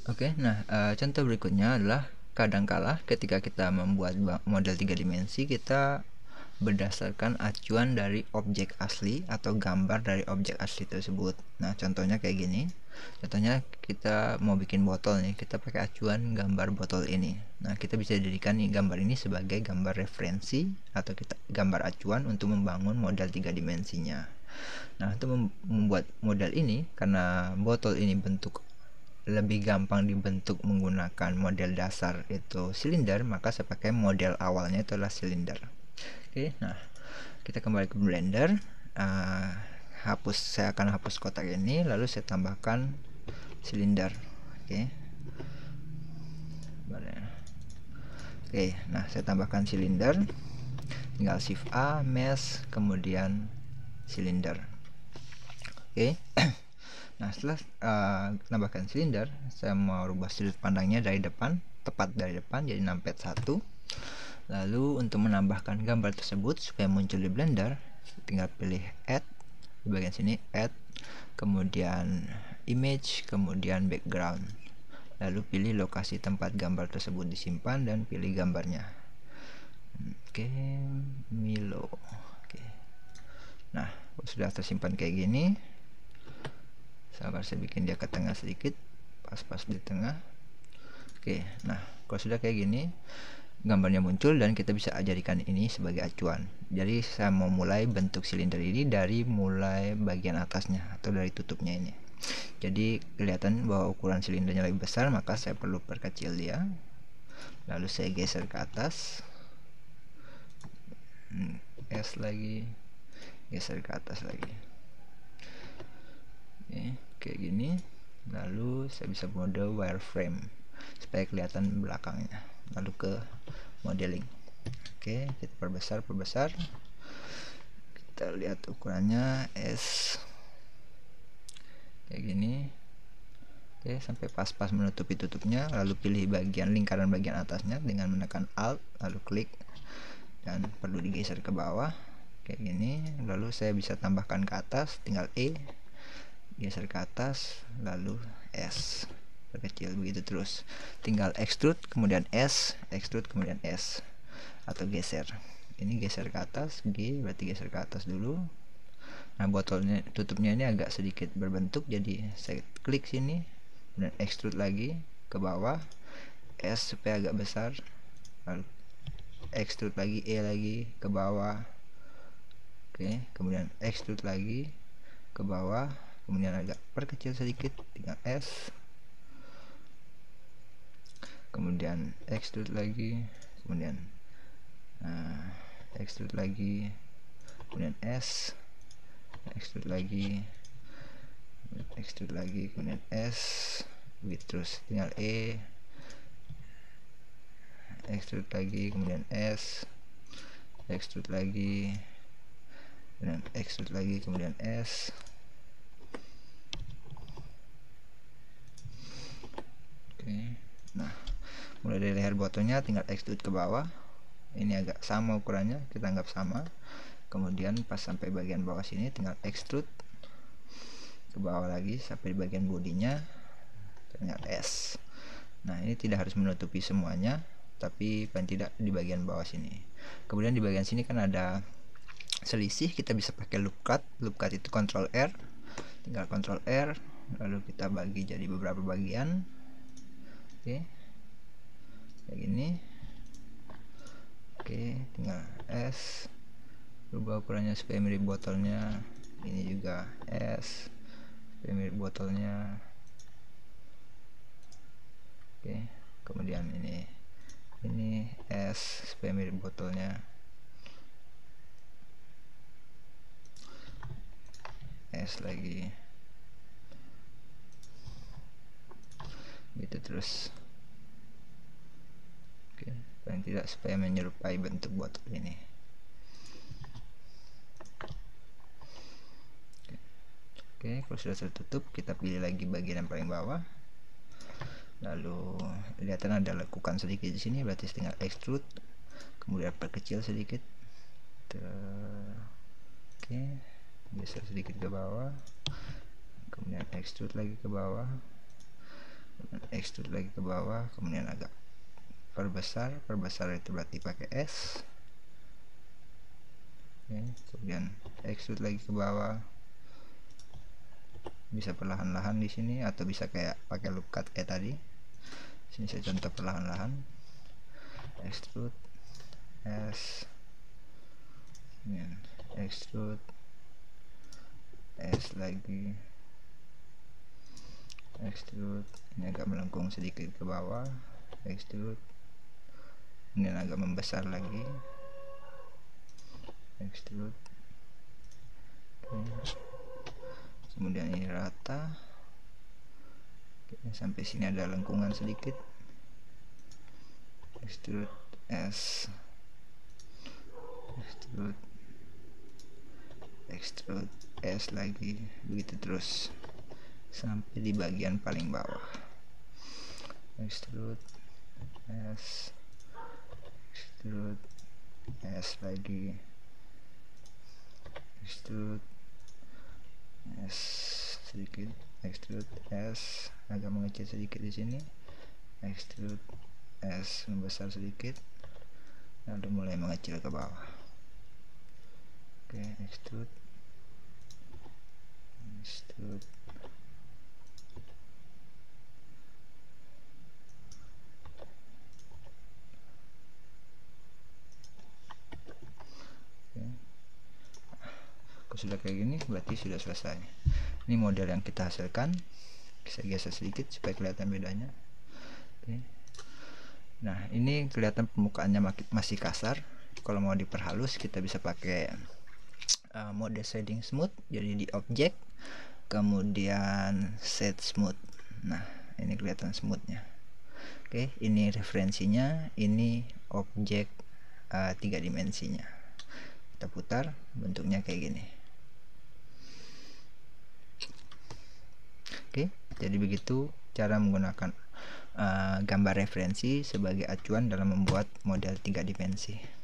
Oke, nah contoh berikutnya adalah kadangkala ketika kita membuat model 3 dimensi, kita berdasarkan acuan dari objek asli atau gambar dari objek asli tersebut. Nah, contohnya kayak gini. Contohnya kita mau bikin botol nih, kita pakai acuan gambar botol ini. Nah, kita bisa jadikan nih gambar ini sebagai gambar referensi atau kita gambar acuan untuk membangun model 3 dimensinya. Nah, untuk membuat model ini, karena botol ini bentuk lebih gampang dibentuk menggunakan model dasar itu silinder, maka saya pakai model awalnya itu adalah silinder. Oke, nah kita kembali ke Blender. Saya akan hapus kotak ini, lalu saya tambahkan silinder. Oke. Oke, nah saya tambahkan silinder. Tinggal Shift A, Mesh, kemudian silinder. Oke. Nah, setelah tambahkan silinder, saya mau rubah sudut pandangnya dari depan, tepat dari depan, jadi 6/1. Lalu untuk menambahkan gambar tersebut supaya muncul di Blender, tinggal pilih Add di bagian sini, Add, kemudian Image, kemudian Background. Lalu pilih lokasi tempat gambar tersebut disimpan dan pilih gambarnya. Oke, Milo. Oke. Nah, sudah tersimpan kayak gini. Sabar, saya bikin dia ke tengah sedikit, pas-pas di tengah. Oke, nah kalau sudah kayak gini, gambarnya muncul dan kita bisa jadikan ini sebagai acuan. Jadi saya mau mulai bentuk silinder ini dari mulai bagian atasnya atau dari tutupnya ini. Jadi kelihatan bahwa ukuran silindernya lebih besar, maka saya perlu perkecil dia. Lalu saya geser ke atas, S lagi, geser ke atas lagi. Oke, kayak gini. Lalu saya bisa mode wireframe supaya kelihatan belakangnya. Lalu ke modeling. Oke, kita perbesar. Kita lihat ukurannya S kayak gini. Oke, sampai pas-pas menutupi tutupnya. Lalu pilih bagian lingkaran bagian atasnya dengan menekan Alt, lalu klik, dan perlu digeser ke bawah kayak gini. Lalu saya bisa tambahkan ke atas, tinggal E, geser ke atas, lalu S, perkecil, begitu terus. Tinggal extrude, kemudian S, extrude, kemudian S, atau geser. Ini geser ke atas, G berarti geser ke atas dulu. Nah, botolnya, tutupnya ini agak sedikit berbentuk, jadi saya klik sini, dan extrude lagi ke bawah, S supaya agak besar, lalu extrude lagi, E lagi ke bawah. Oke, kemudian extrude lagi ke bawah, kemudian agak perkecil sedikit, tinggal S, kemudian extrude lagi, kemudian extrude lagi, kemudian S, extrude lagi, kemudian S, begitu terus. Tinggal E, extrude lagi, kemudian S, extrude lagi, kemudian extrude lagi, kemudian S. Oke, nah mulai dari leher botolnya tinggal extrude ke bawah. Ini agak sama ukurannya, kita anggap sama. Kemudian pas sampai bagian bawah sini tinggal extrude ke bawah lagi sampai di bagian bodinya, tinggal S. Nah, ini tidak harus menutupi semuanya, tapi paling tidak di bagian bawah sini. Kemudian di bagian sini kan ada selisih, kita bisa pakai loop cut. Loop cut itu Ctrl R, tinggal Ctrl R, lalu kita bagi jadi beberapa bagian. Oke, kayak gini. Oke, tinggal S, rubah ukurannya supaya mirip botolnya. Ini juga S supaya mirip botolnya. Oke, kemudian ini S supaya mirip botolnya, S lagi, gitu terus. Oke, paling tidak supaya menyerupai bentuk botol ini. Oke, kalau sudah tertutup, kita pilih lagi bagian yang paling bawah. Lalu kelihatan ada lekukan sedikit di sini, berarti tinggal extrude, kemudian perkecil sedikit. Oke, geser sedikit ke bawah, kemudian extrude lagi ke bawah, extrude lagi ke bawah, kemudian agak perbesar itu berarti pakai S. Oke, kemudian extrude lagi ke bawah, bisa perlahan-lahan di sini atau bisa kayak pakai loop cut kayak tadi. Sini saya contoh perlahan-lahan, extrude S, extrude S lagi, extrude, ini agak melengkung sedikit ke bawah, extrude, ini agak membesar lagi, extrude, kemudian ini rata. Sampai sini ada lengkungan sedikit, extrude S, extrude S lagi, begitu terus sampai di bagian paling bawah, extrude S, extrude S lagi, extrude S sedikit, extrude S agak mengecil sedikit di sini, extrude S membesar sedikit, lalu mulai mengecil ke bawah. Oke, extrude, kalau sudah kayak gini berarti sudah selesai. Ini model yang kita hasilkan. Saya geser sedikit supaya kelihatan bedanya. Oke. Nah, ini kelihatan permukaannya masih kasar. Kalau mau diperhalus kita bisa pakai mode shading smooth, jadi di object kemudian set smooth. Nah, ini kelihatan smoothnya. Oke, ini referensinya, ini objek 3 dimensinya. Kita putar, bentuknya kayak gini. Oke, jadi begitu cara menggunakan gambar referensi sebagai acuan dalam membuat model 3 dimensi.